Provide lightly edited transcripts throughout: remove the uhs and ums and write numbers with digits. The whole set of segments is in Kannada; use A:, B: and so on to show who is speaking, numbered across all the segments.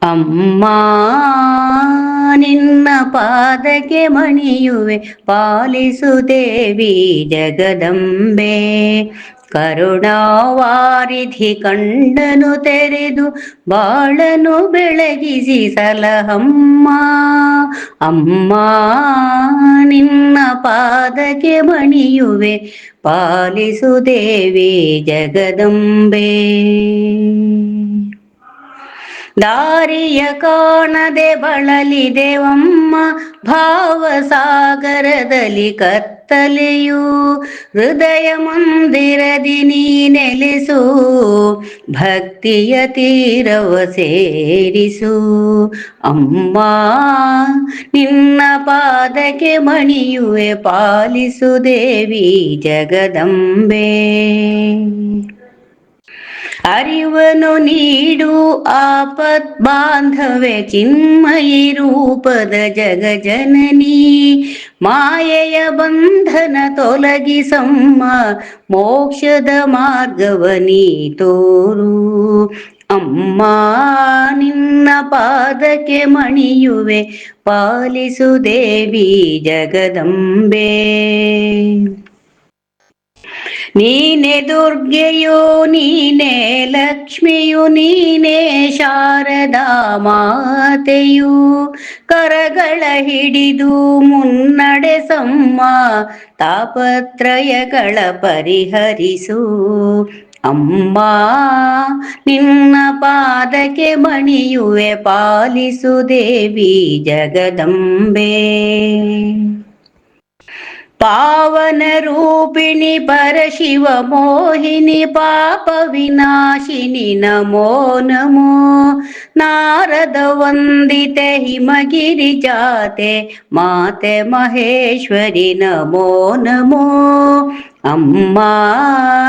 A: ಅಮ್ಮ ನಿನ್ನ ಪಾದಕ್ಕೆ ಮಣಿಯುವೆ, ಪಾಲಿಸು ದೇವಿ ಜಗದಂಬೆ. ಕರುಣಾವಾರಿಧಿ ಕಂಡನು ತೆರೆದು ಬಾಳನು ಬೆಳಗಿಸಿ ಸಲಹಮ್ಮ. ಅಮ್ಮ ನಿನ್ನ ಪಾದಕ್ಕೆ ಮಣಿಯುವೆ, ಪಾಲಿಸು ದೇವಿ ಜಗದಂಬೆ. ದಾರಿಯ ಕಾಣದೆ ಬಳಲಿದೆವಮ್ಮ, ಭಾವಸಾಗರದಲ್ಲಿ ಕತ್ತಲೆಯು. ಹೃದಯ ಮಂದಿರದಿ ನೀ ನೆಲೆಸು, ಭಕ್ತಿಯ ತೀರವ ಸೇರಿಸು. ಅಮ್ಮ ನಿನ್ನ ಪಾದಕ್ಕೆ ಮಣಿಯುವೆ, ಪಾಲಿಸು ದೇವಿ ಜಗದಂಬೆ. ಅರಿವನು ನೀಡು ಆಪತ್ ಬಾಂಧವೆ, ಚಿನ್ಮಯಿ ರೂಪದ ಜಗಜನನಿ. ಮಾಯೆಯ ಬಂಧನ ತೊಲಗಿಸಮ್ಮ, ಮೋಕ್ಷದ ಮಾರ್ಗವ ನೀ ತೋರು. ಅಮ್ಮ ನಿನ್ನ ಪಾದಕ್ಕೆ ಮಣಿಯುವೆ, ಪಾಲಿಸು ದೇವಿ ಜಗದಂಬೆ. ನೀನೆ ದುರ್ಗೆಯೋ ನೀನೆ ಲಕ್ಷ್ಮಿಯು, ನೀನೆ ಶಾರದಾ ಮಾತೆಯು. ಕರಗಳ ಹಿಡಿದು ಮುನ್ನಡೆಸಮ್ಮ, ತಾಪತ್ರಯಗಳ ಪರಿಹರಿಸು. ಅಮ್ಮ ನಿನ್ನ ಪಾದಕ್ಕೆ ಮಣಿಯುವೆ, ಪಾಲಿಸು ದೇವಿ ಜಗದಂಬೆ. ಪಾವನ ರೂಪಿಣಿ ಪರಶಿವ ಮೋಹಿನಿ, ಪಾಪ ವಿನಾಶಿನಿ ನಮೋ ನಮೋ. ನಾರದ ವಂದಿತೆ ಹಿಮಗಿರಿ ಜಾತೆ, ಮಾತೆ ಮಹೇಶ್ವರಿ ನಮೋ ನಮೋ. ಅಮ್ಮ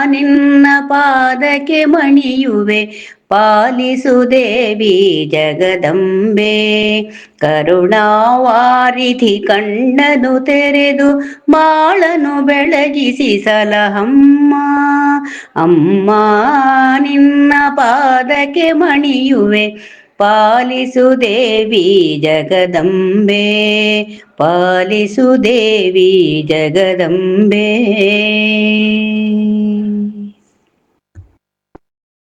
A: ನಿನ್ನ ಪಾದಕ್ಕೆ ಮಣಿಯುವೆ, ಪಾಲಿಸು ದೇವಿ ಜಗದಂಬೆ. ಕರುಣಾವಾರಿಧಿ ಕಣ್ಣನು ತೆರೆದು ಬಾಳನು ಬೆಳಗಿಸಿ ಸಲಹಮ್ಮ. ಅಮ್ಮ ನಿನ್ನ ಪಾದಕ್ಕೆ ಮಣಿಯುವೆ, ಪಾಲಿಸು ದೇವಿ ಜಗದಂಬೆ. ಪಾಲಿಸು ದೇವಿ ಜಗದಂಬೆ.